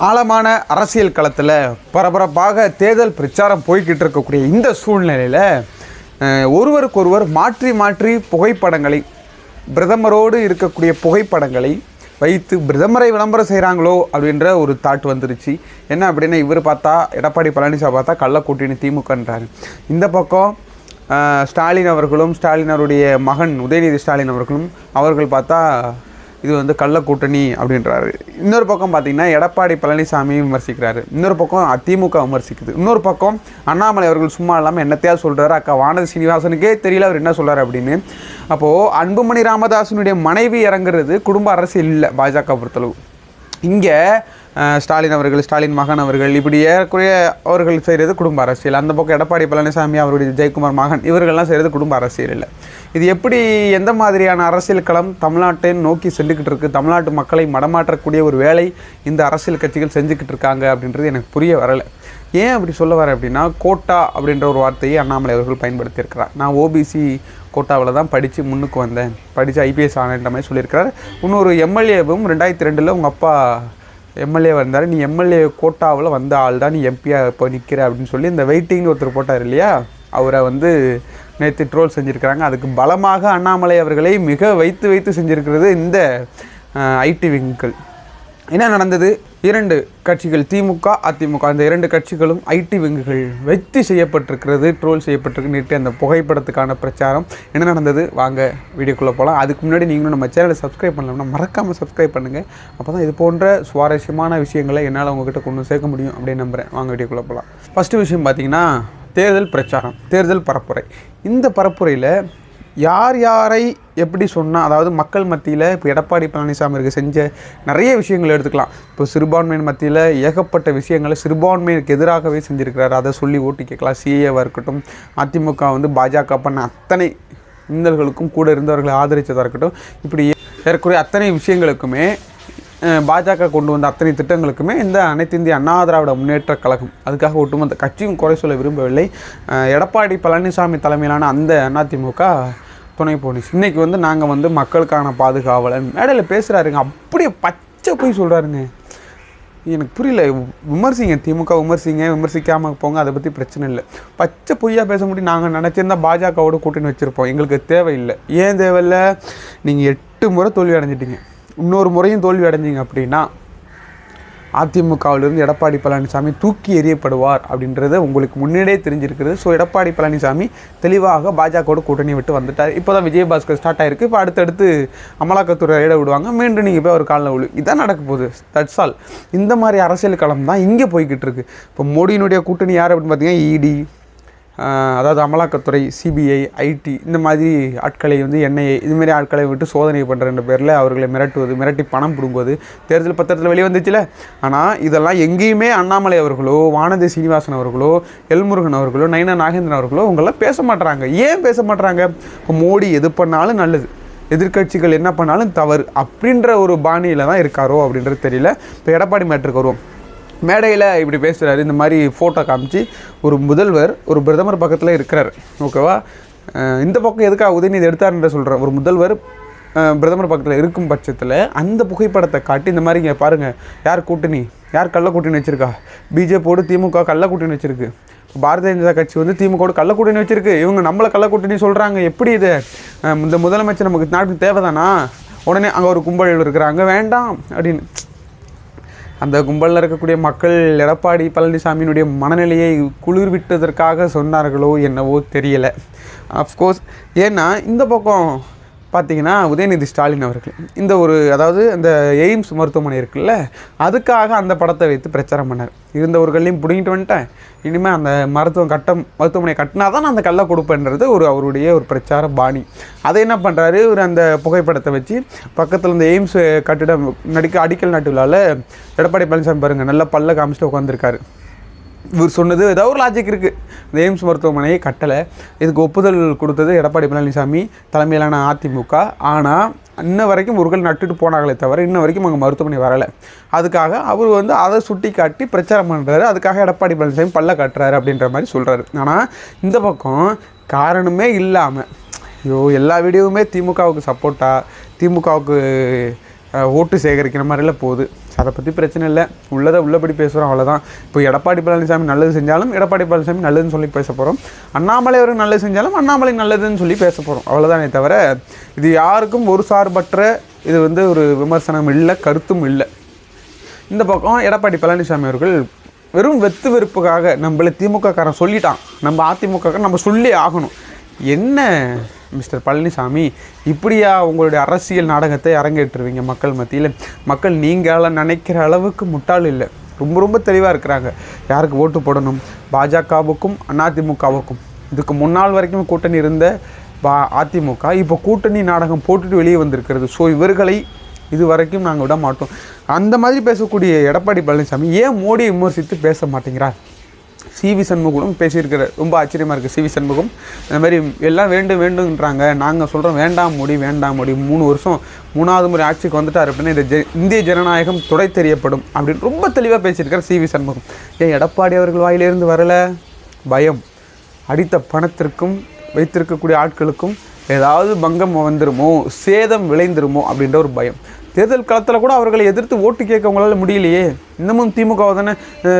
ஆழமான அரசியல் களத்தில் பரபரப்பாக தேர்தல் பிரச்சாரம் போய்கிட்டு இருக்கக்கூடிய இந்த சூழ்நிலையில் ஒருவருக்கொருவர் மாற்றி மாற்றி புகைப்படங்களை பிரதமரோடு இருக்கக்கூடிய புகைப்படங்களை வைத்து பிரதமரை விளம்பரம் செய்கிறாங்களோ அப்படின்ற ஒரு தாட் வந்துருச்சு. என்ன அப்படின்னா, இவர் பார்த்தா எடப்பாடி பழனிசாமி பார்த்தா கள்ளக்கூட்டணி திமுகன்றாரு. இந்த பக்கம் ஸ்டாலின் அவர்களும் ஸ்டாலின் அவருடைய மகன் உதயநிதி ஸ்டாலின் அவர்கள் பார்த்தா இது வந்து கள்ளக்கூட்டணி அப்படின்றாரு. இன்னொரு பக்கம் பார்த்திங்கன்னா எடப்பாடி பழனிசாமியும் விமர்சிக்கிறாரு. இன்னொரு பக்கம் அதிமுக விமர்சிக்குது. இன்னொரு பக்கம் அண்ணாமலை அவர்கள் சும்மா இல்லாமல் என்னத்தையாவது சொல்கிறாரு. அக்கா வானதி சீனிவாசனுக்கே தெரியல அவர் என்ன சொல்கிறார் அப்படின்னு. அப்போது அன்புமணி ராமதாஸனுடைய மனைவி இறங்குறது குடும்ப அரசியல் இல்லை பாஜக பொறுத்தளவு. இங்கே ஸ்டாலின் அவர்கள் ஸ்டாலின் மகன் அவர்கள் இப்படி ஏறக்குறைய அவர்கள் செய்கிறது குடும்ப அரசியல். அந்த பக்கம் எடப்பாடி பழனிசாமி அவருடைய ஜெயக்குமார் மகன் இவர்கள்லாம் செய்கிறது குடும்ப அரசியல் இல்லை. இது எப்படி எந்த மாதிரியான அரசியல் களம் தமிழ்நாட்டை நோக்கி சென்றுக்கிட்டு இருக்குது, தமிழ்நாட்டு மக்களை மடமாற்றக்கூடிய ஒரு வேலை இந்த அரசியல் கட்சிகள் செஞ்சுக்கிட்டு இருக்காங்க அப்படின்றது எனக்கு புரிய வரலை. ஏன் அப்படி சொல்ல வரேன் அப்படின்னா, கோட்டா அப்படின்ற ஒரு வார்த்தையை அண்ணாமலை அவர்கள் பயன்படுத்தியிருக்கிறார். நான் ஓபிசி கோட்டாவில் தான் படித்து முன்னுக்கு வந்தேன், படித்து ஐபிஎஸ் ஆனன்ற மாதிரி சொல்லியிருக்கிறார். இன்னொரு எம்எல்ஏவும் 2002 உங்கள் அப்பா எம்எல்ஏ வந்தார், நீ எம்எல்ஏ கோட்டாவில் வந்த ஆள் தான், நீ எம்பியாக இப்போ நிற்கிற அப்படின்னு சொல்லி இந்த வெயிட்டிங்னு ஒருத்தர் போட்டார் இல்லையா, அவரை வந்து நேற்று ட்ரோல் செஞ்சுருக்கிறாங்க. அதுக்கு பலமாக அண்ணாமலை அவர்களை மிக வைத்து செஞ்சுருக்கிறது இந்த ஐடி விங்குகள். என்ன நடந்தது? 2 கட்சிகள் திமுக அதிமுக அந்த 2 கட்சிகளும் ஐடி விங்குகள் வைத்து செய்யப்பட்டிருக்கிறது, ட்ரோல் செய்யப்பட்டிருக்கு. நேற்று அந்த புகைப்படத்துக்கான பிரச்சாரம் என்ன நடந்தது வாங்க வீடியோக்குள்ளே போகலாம். அதுக்கு முன்னாடி நீங்களும் நம்ம சேனலை சப்ஸ்கிரைப் பண்ணலாம்னா மறக்காமல் சப்ஸ்கிரைப் பண்ணுங்கள். அப்போ தான் இது போன்ற சுவாரஸ்யமான விஷயங்களை என்னால் உங்ககிட்ட கொண்டு சேர்க்க முடியும் அப்படின்னு நம்புகிறேன். வாங்க வீடியோக்குள்ளே போகலாம். ஃபஸ்ட்டு விஷயம் பார்த்திங்கன்னா, தேர்தல் பிரச்சாரம், தேர்தல் பரப்புரை. இந்த பரப்புரையில் யார் யாரை எப்படி சொன்னால், அதாவது மக்கள் மத்தியில் இப்போ எடப்பாடி பழனிசாமி அவர்கள் செஞ்ச நிறைய விஷயங்கள் எடுத்துக்கலாம். இப்போ சிறுபான்மையின் மத்தியில் ஏகப்பட்ட விஷயங்களை சிறுபான்மையிற்கு எதிராகவே செஞ்சுருக்கிறார். அதை சொல்லி ஓட்டு கேட்கலாம். சிஏவாக இருக்கட்டும், அதிமுக வந்து பாஜக பண்ண அத்தனை இன்னல்களுக்கும் கூட இருந்தவர்களை ஆதரித்ததாக இருக்கட்டும், இப்படி ஏற்கனவே அத்தனை விஷயங்களுக்குமே பாஜக கொண்டு வந்த அத்தனை திட்டங்களுக்குமே இந்த அனைத்து இந்திய அண்ணா திராவிட முன்னேற்ற கழகம் அதுக்காக ஒட்டுமொத்த கட்சியும் குறை சொல்ல விரும்பவில்லை. எடப்பாடி பழனிசாமி தலைமையிலான அந்த அதிமுக துணை போலீஸ் இன்றைக்கி வந்து நாங்கள் வந்து மக்களுக்கான பாதுகாவலன் மேடையில் பேசுகிறாருங்க. அப்படியே பச்சை போய் சொல்கிறாருங்க. எனக்கு புரியல. விமர்சிங்க, திமுக விமர்சிக்காமல் போங்க, அதை பற்றி பிரச்சனை இல்லை. பச்சை பொய்யா பேச முடியும். நாங்கள் நினச்சிருந்தால் பாஜகவோட கூட்டணி வச்சுருப்போம், எங்களுக்கு தேவையில்லை. ஏன் தேவையில்லை? நீங்கள் 8 முறை தோல்வி அடைஞ்சிட்டிங்க, இன்னொரு முறையும் தோல்வி அடைஞ்சிங்க அப்படின்னா அதிமுகவிலிருந்து எடப்பாடி பழனிசாமி தூக்கி எறியப்படுவார் அப்படின்றது உங்களுக்கு முன்னாடியே தெரிஞ்சிருக்கிறது. ஸோ எடப்பாடி பழனிசாமி தெளிவாக பாஜகவோட கூட்டணி விட்டு வந்துட்டார். இப்போ தான் விஜயபாஸ்கர் ஸ்டார்ட் ஆகிருக்கு. இப்போ அடுத்தடுத்து அமலாக்கத்துறை இட விடுவாங்க, மீண்டும் நீங்கள் போய் ஒரு காலில் விழு. இதான் நடக்க போகுது. That's all. இந்த மாதிரி அரசியல் களம் தான் இங்கே போய்கிட்டு இருக்கு. இப்போ மோடியினுடைய கூட்டணி யார் அப்படின்னு பார்த்தீங்கன்னா இடி, அதாவது அமலாக்கத்துறை, சிபிஐ, ஐடி இந்த மாதிரி ஆட்களை வந்து என்ஐஏ இதுமாரி ஆட்களை விட்டு சோதனை பண்ணுற பேரில் அவர்களை மிரட்டி பணம் பிடுங்குவது தேர்தல் பத்திரத்தில் வெளியே வந்துச்சுல. ஆனால் இதெல்லாம் எங்கேயுமே அண்ணாமலை அவர்களோ, வானதி சீனிவாசன் அவர்களோ, எல்முருகன் அவர்களோ, நயினா நாகேந்திரன் அவர்களோ அவங்களாம் பேச மாட்டுறாங்க. ஏன் பேச மாட்டுறாங்க? இப்போ மோடி எது பண்ணாலும் நல்லது, எதிர்கட்சிகள் என்ன பண்ணாலும் தவறு அப்படின்ற ஒரு பாணியில் தான் இருக்காரோ அப்படின்றது தெரியல. இப்போ எடப்பாடி மேட்டருக்கு வருவோம். மேடையில் இப்படி பேசுகிறாரு. இந்த மாதிரி ஃபோட்டோ காமிச்சு ஒரு முதல்வர் ஒரு பிரதமர் பக்கத்தில் இருக்கிறார், ஓகேவா? இந்த பக்கம் எதுக்காக உதயநிதி எடுத்தார்ன்ற சொல்கிறேன். ஒரு முதல்வர் பிரதமர் பக்கத்தில் இருக்கும் பட்சத்தில் அந்த புகைப்படத்தை காட்டி இந்த மாதிரி இங்கே பாருங்கள், யார் கூட்டணி, யார் கள்ள கூட்டணி வச்சுருக்கா, பிஜேபியோடு திமுக கள்ள கூட்டணி வச்சுருக்கு, பாரதிய ஜனதா கட்சி வந்து திமுகவோட கள்ள கூட்டணி வச்சுருக்கு, இவங்க நம்மளை கள்ள கூட்டணி சொல்கிறாங்க, எப்படி இது இந்த முதலமைச்சர் நமக்கு நாட்டுக்கு தேவைதானா? உடனே அங்கே ஒரு கும்பல் இருக்கிறாங்க, வேண்டாம் அப்படின்னு. அந்த கும்பலில் இருக்கக்கூடிய மக்கள் எடப்பாடி பழனிசாமியினுடைய மனநிலையை குளிர்விட்டதற்காக சொன்னார்களோ என்னவோ தெரியலை. அஃப்கோர்ஸ். ஏன்னா இந்த பக்கம் பார்த்திங்கன்னா உதயநிதி ஸ்டாலின் அவர்கள் இந்த ஒரு, அதாவது அந்த எய்ம்ஸ் மருத்துவமனை இருக்குல்ல, அதுக்காக அந்த படத்தை வைத்து பிரச்சாரம் பண்ணார். இருந்தவர்களையும் பிடிங்கிட்டு வந்துட்டேன், இனிமேல் அந்த மருத்துவமனை கட்டினா தான் நான் அந்த கல்லை கொடுப்பேன்றது அவருடைய ஒரு பிரச்சார பாணி. அதை என்ன பண்ணுறாரு, இவர் அந்த புகைப்படத்தை வச்சு பக்கத்தில் இந்த எய்ம்ஸ் கட்டிடம் அடிக்கல் நாட்டு விழாவில் எடப்பாடி பழனிசாமி பாருங்கள் நல்லா பல்ல காமிச்சிட்டு உட்காந்துருக்காரு. இவர் சொன்னது ஏதாவது ஒரு லாஜிக் இருக்குது. இந்த எய்ம்ஸ் மருத்துவமனையை கட்டலை, இதுக்கு ஒப்புதல் கொடுத்தது எடப்பாடி பழனிசாமி தலைமையிலான அதிமுக. ஆனால் இன்ன வரைக்கும் ஒருகள் நட்டுட்டு போனாங்களே தவிர இன்ன வரைக்கும் அங்கே மருத்துவமனை வரலை. அதுக்காக அவர் வந்து அதை சுட்டி காட்டி பிரச்சாரம் பண்ணுறாரு. அதுக்காக எடப்பாடி பழனிசாமி பல்ல கட்டுறாரு அப்படின்ற மாதிரி சொல்கிறாரு. ஆனால் இந்த பக்கம் காரணமே இல்லாமல் எல்லா வீடியோவுமே திமுகவுக்கு சப்போர்ட்டாக, திமுகவுக்கு ஓட்டு சேகரிக்கிற மாதிரிலாம் போகுது. அதை பற்றி பிரச்சனை இல்லை, உள்ளதை உள்ளபடி பேசுகிறோம், அவ்வளோதான். இப்போ எடப்பாடி பழனிசாமி நல்லது செஞ்சாலும் எடப்பாடி பழனிசாமி நல்லதுன்னு சொல்லி பேச போகிறோம், அண்ணாமலை அவர்கள் நல்லது செஞ்சாலும் அண்ணாமலை நல்லதுன்னு சொல்லி பேச போகிறோம், அவ்வளோதானே தவிர இது யாருக்கும் ஒரு சார்பற்ற இது ஒரு விமர்சனம் இல்லை, கருத்தும் இல்லை. இந்த பக்கம் எடப்பாடி பழனிசாமி அவர்கள் வெறும் வெத்து வெறுப்புக்காக நம்மள திமுககாரன் சொல்லிட்டான், நம்ம அதிமுக நம்ம சொல்லி ஆகணும். என்ன மிஸ்டர் பழனிசாமி, இப்படியா உங்களுடைய அரசியல் நாடகத்தை அரங்கேற்றுவீங்க மக்கள் மத்தியில்? மக்கள் நீங்கள் நினைக்கிற அளவுக்கு முட்டாள் இல்லை, ரொம்ப ரொம்ப தெளிவாக இருக்கிறாங்க. யாருக்கு ஓட்டு போடணும்? பாஜகவுக்கும் அதிமுகவுக்கும். இதுக்கு முன்னாள் வரைக்கும் கூட்டணி இருந்த அதிமுக இப்போ கூட்டணி நாடகம் போட்டுட்டு வெளியே வந்திருக்கிறது. ஸோ இவர்களை இது வரைக்கும் நாங்கள் விட மாட்டோம். அந்த மாதிரி பேசக்கூடிய எடப்பாடி பழனிசாமி ஏன் மோடியை விமர்சித்து பேச மாட்டேங்கிறார்? சிவி சண்முகம் பேசியிருக்கிறார், ரொம்ப ஆச்சரியமாக இருக்குது. சிவி சண்முகம் இந்த மாதிரி எல்லாம் வேண்டுன்றாங்க, நாங்கள் சொல்கிறோம் வேண்டாம் மோடி 3 வருஷம் 3வது முறை ஆட்சிக்கு வந்துட்டார் அப்படின்னா இந்த இந்திய ஜனநாயகம் துடை தெரியப்படும் அப்படின்னு ரொம்ப தெளிவாக பேசியிருக்கார் சிவி சண்முகம். ஏன் எடப்பாடி அவர்கள் வாயிலிருந்து வரலை? பயம். அடித்த பணத்திற்கும் வைத்திருக்கக்கூடிய ஆட்களுக்கும் ஏதாவது பங்கம் வந்துருமோ, சேதம் விளைந்துருமோ அப்படின்ற ஒரு பயம். தேர்தல் காலத்தில் கூட அவர்களை எதிர்த்து ஓட்டு கேட்க உங்களால் முடியலையே. இன்னமும் திமுக தானே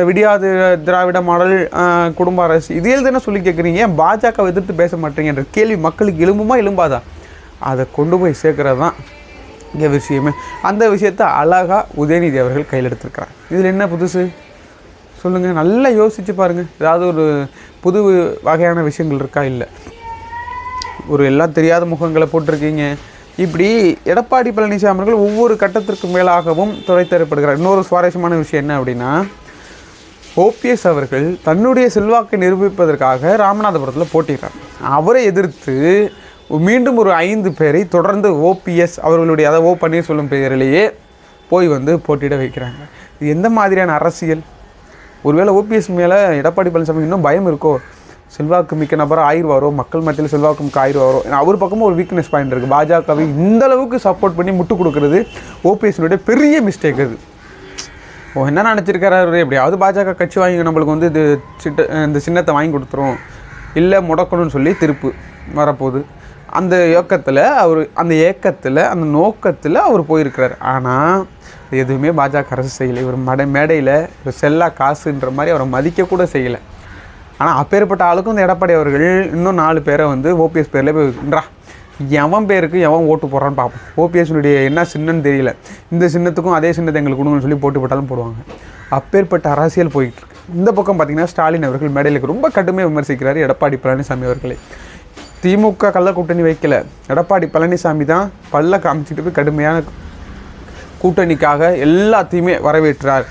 விடியாது திராவிட மாடல் குடும்ப அரசு இதில் தானே சொல்லி கேட்குறீங்க, ஏன் பாஜகவை எதிர்த்து பேச மாட்டீங்கன்ற கேள்வி மக்களுக்கு எழும்பாதா? அதை கொண்டு போய் சேர்க்கறது தான் இங்கே விஷயமே. அந்த விஷயத்தை அழகாக உதயநிதி அவர்கள் கையில் எடுத்திருக்கிறார். இதில் என்ன புதுசு சொல்லுங்கள், நல்லா யோசித்து பாருங்கள். ஏதாவது ஒரு புது வகையான விஷயங்கள் இருக்கா? இல்லை, ஒரு எல்லாம் தெரியாத முகங்களை போட்டிருக்கீங்க. இப்படி எடப்பாடி பழனிசாமி அவர்கள் ஒவ்வொரு கட்டத்திற்கு மேலாகவும் துடைத்தரப்படுகிறார். இன்னொரு சுவாரஸ்யமான விஷயம் என்ன அப்படின்னா, ஓபிஎஸ் அவர்கள் தன்னுடைய செல்வாக்கை நிரூபிப்பதற்காக ராமநாதபுரத்தில் போட்டிடுறார். அவரை எதிர்த்து மீண்டும் ஒரு 5 பேரை தொடர்ந்து ஓபிஎஸ் அவர்களுடைய ஓ பன்னீர்செல்வம் பெயரிலேயே போய் போட்டியிட வைக்கிறாங்க. இது எந்த மாதிரியான அரசியல்? ஒருவேளை ஓபிஎஸ் மேலே எடப்பாடி பழனிசாமி இன்னும் பயம் இருக்கோ? செல்வாக்கு மிக்க நபராக ஆயிடுவாரோ, மக்கள் மத்தியில் செல்வாக்கு மிக்க ஆயிடுவாரோ? அவர் பக்கமும் ஒரு வீக்னஸ் பாயிண்ட் இருக்குது. பாஜகவை இந்த அளவுக்கு சப்போர்ட் பண்ணி முட்டு கொடுக்கறது ஓபிஎஸ்னுடைய பெரிய மிஸ்டேக். அது என்ன நினச்சிருக்காரு, எப்படியாவது பாஜக கட்சி வாங்கி நம்மளுக்கு இந்த சின்னத்தை வாங்கி கொடுத்துரும், இல்லை முடக்கணும்னு சொல்லி திருப்பு வரப்போகுது. அந்த ஏக்கத்தில் அந்த நோக்கத்தில் அவர் போயிருக்கிறார். ஆனால் எதுவுமே பாஜக அரசு செய்யலை. இவர் மேடையில் செல்லா காசுன்ற மாதிரி அவரை மதிக்கக்கூட செய்யலை. ஆனால் அப்பேற்பட்ட ஆளுக்கும் இந்த எடப்பாடி அவர்கள் இன்னும் 4 பேரை ஓபிஎஸ் பேரில் போய்ன்றா, எவன் பேருக்கு எவன் ஓட்டு போடுறான்னு பார்ப்போம். ஓபிஎஸ்னுடைய என்ன சின்னன்னு தெரியல, இந்த சின்னத்துக்கும் அதே சின்னத்தை எங்களுக்கு கொடுங்கன்னு சொல்லி போட்டு போட்டாலும் போடுவாங்க. அப்பேற்பட்ட அரசியல் போயிட்டு இருக்கு. இந்த பக்கம் பார்த்திங்கன்னா ஸ்டாலின் அவர்கள் மேடையில் ரொம்ப கடுமையாக விமர்சிக்கிறார் எடப்பாடி பழனிசாமி அவர்களை. திமுக கள்ள கூட்டணி வைக்கல, எடப்பாடி பழனிசாமி தான் பல்ல காமிச்சிட்டு போய் கடுமையான கூட்டணிக்காக எல்லாத்தையுமே வரவேற்றார்.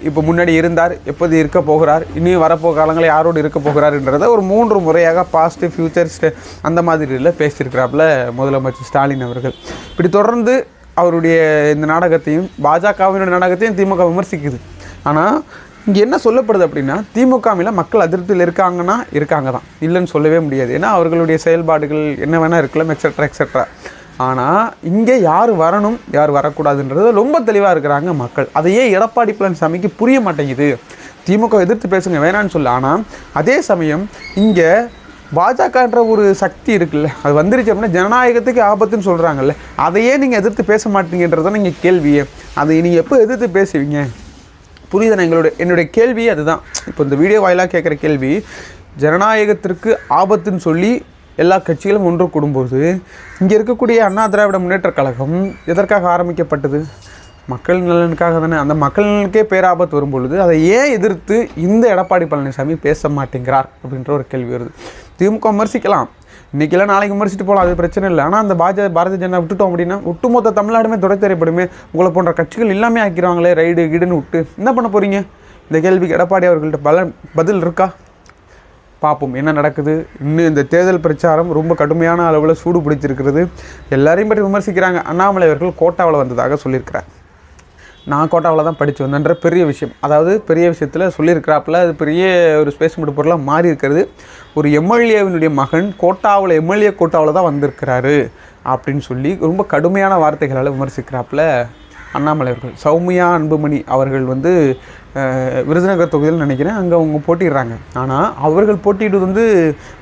இப்போ முன்னாடி இருந்தார், எப்போது இருக்க போகிறார், இனியும் வரப்போ காலங்களில் யாரோடு இருக்க போகிறாருன்றதை ஒரு 3 முறையாக பாஸ்ட் ஃபியூச்சர் அந்த மாதிரியில் பேசியிருக்கிறாப்புல முதலமைச்சர் ஸ்டாலின் அவர்கள். இப்படி தொடர்ந்து அவருடைய இந்த நாடகத்தையும் பாஜகவினுடைய நாடகத்தையும் திமுக விமர்சிக்குது. ஆனால் இங்கே என்ன சொல்லப்படுது அப்படின்னா, திமுக மேலே மக்கள் அதிருப்தியில் இருக்காங்க தான், இல்லைன்னு சொல்லவே முடியாது. ஏன்னா அவர்களுடைய செயல்பாடுகள் என்ன வேணால் இருக்கலாம், எக்ஸெட்ரா. ஆனால் இங்கே யார் வரணும் யார் வரக்கூடாதுன்றது ரொம்ப தெளிவாக இருக்கிறாங்க மக்கள். அதையே எடப்பாடி பழனிசாமிக்கு புரிய மாட்டேங்குது. திமுக எதிர்த்து பேசுங்க வேணான்னு சொல்ல, ஆனால் அதே சமயம் இங்கே பாஜகன்ற ஒரு சக்தி இருக்குல்ல, அது வந்துருச்சு அப்படின்னா ஜனநாயகத்துக்கு ஆபத்துன்னு சொல்கிறாங்கல்ல, அதையே நீங்கள் எதிர்த்து பேச மாட்டீங்கன்றதான் நீங்கள் கேள்வியே. அதை நீங்கள் எப்போ எதிர்த்து பேசுவீங்க? புரியுதுண்ணா? என்னுடைய கேள்வி அதுதான். இப்போ இந்த வீடியோ வாயிலாக கேட்குற கேள்வி, ஜனநாயகத்திற்கு ஆபத்துன்னு சொல்லி எல்லா கட்சிகளும் ஒன்று கூடும்போது இங்கே இருக்கக்கூடிய அண்ணா திராவிட முன்னேற்றக் கழகம் எதற்காக ஆரம்பிக்கப்பட்டது? மக்கள் நலனுக்காக தானே. அந்த மக்கள் நலனுக்கே பேராபத்து வரும்பொழுது அதை ஏன் எதிர்த்து இந்த எடப்பாடி பழனிசாமி பேச மாட்டேங்கிறார் அப்படின்ற ஒரு கேள்வி வருது. திமுக விமர்சிக்கலாம், இன்றைக்கெல்லாம் நாளைக்கு விமர்சிட்டு போகலாம், அது பிரச்சனை இல்லை. ஆனால் அந்த பாரதிய ஜனதா விட்டுட்டோம் அப்படின்னா ஒட்டுமொத்த தமிழ்நாடுமே துடைத்தெறியப்படுமே. உங்களை போன்ற கட்சிகள் எல்லாமே ஆக்கிடுவாங்களே, ரைடு கீடுன்னு விட்டு என்ன பண்ண போகிறீங்க? இந்த கேள்விக்கு எடப்பாடி அவர்கள்ட்ட பதில் இருக்கா? பார்ப்போம் என்ன நடக்குது. இன்னும் இந்த தேர்தல் பிரச்சாரம் ரொம்ப கடுமையான அளவில் சூடு பிடிச்சிருக்கிறது. எல்லாரையும் பற்றி விமர்சிக்கிறாங்க. அண்ணாமலை அவர்கள் கோட்டாவில் வந்ததாக சொல்லியிருக்கிறார். நான் கோட்டாவில் தான் படித்து வந்தேன்ற பெரிய விஷயம், அதாவது பெரிய விஷயத்தில் சொல்லியிருக்கிறாப்புல, அது பெரிய ஒரு ஸ்பேஸ் மட்டும் பொருளாக மாறி இருக்கிறது. ஒரு எம்எல்ஏவினுடைய மகன் கோட்டாவில் எம்எல்ஏ கோட்டாவில் தான் வந்திருக்கிறாரு அப்படின்னு சொல்லி ரொம்ப கடுமையான வார்த்தைகளால் விமர்சிக்கிறாப்புல அண்ணாமலை அவர்கள், சௌமியா அன்புமணி அவர்கள் வந்து விருதுநகர் தொகுதியில் நினைக்கிறேன் அங்கே அவங்க போட்டிடுறாங்க. ஆனால் அவர்கள் போட்டியிடுவது வந்து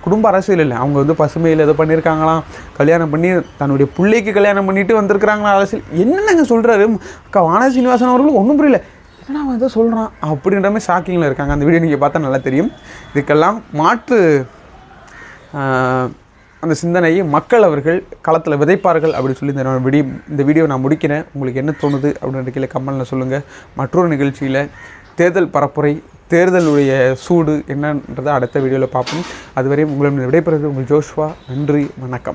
குடும்ப அரசியல் இல்லை. அவங்க வந்து பசுமையில் ஏதோ பண்ணியிருக்காங்களாம், கல்யாணம் பண்ணி தன்னுடைய பிள்ளைக்கு கல்யாணம் பண்ணிட்டு வந்திருக்கிறாங்களா அரசியல். என்னென்னங்க சொல்கிறாரு அக்கா வானதி சீனிவாசன் அவர்களும் ஒன்றும் புரியல, என்னடா அவன் ஏதோ சொல்கிறான் அப்படின்ற மாதிரி ஷாக்கிங்கில் இருக்காங்க. அந்த வீடியோ நீங்கள் பார்த்தா நல்லா தெரியும். இதுக்கெல்லாம் மாற்று அந்த சிந்தனையை மக்கள் அவர்கள் களத்தில் விதைப்பார்கள் அப்படின்னு சொல்லி இந்த வீடியோ நான் முடிக்கிறேன். உங்களுக்கு என்ன தோணுது அப்படின்ற கீழே கமெண்ட்டில் சொல்லுங்கள். மற்றொரு நிகழ்ச்சியில் தேர்தல் பரப்புரை, தேர்தலுடைய சூடு என்னன்றதை அடுத்த வீடியோவில் பார்ப்போம். அதுவரையும் உங்களிடம் விடைபெறுவது உங்கள் ஜோஷ்வா. நன்றி, வணக்கம்.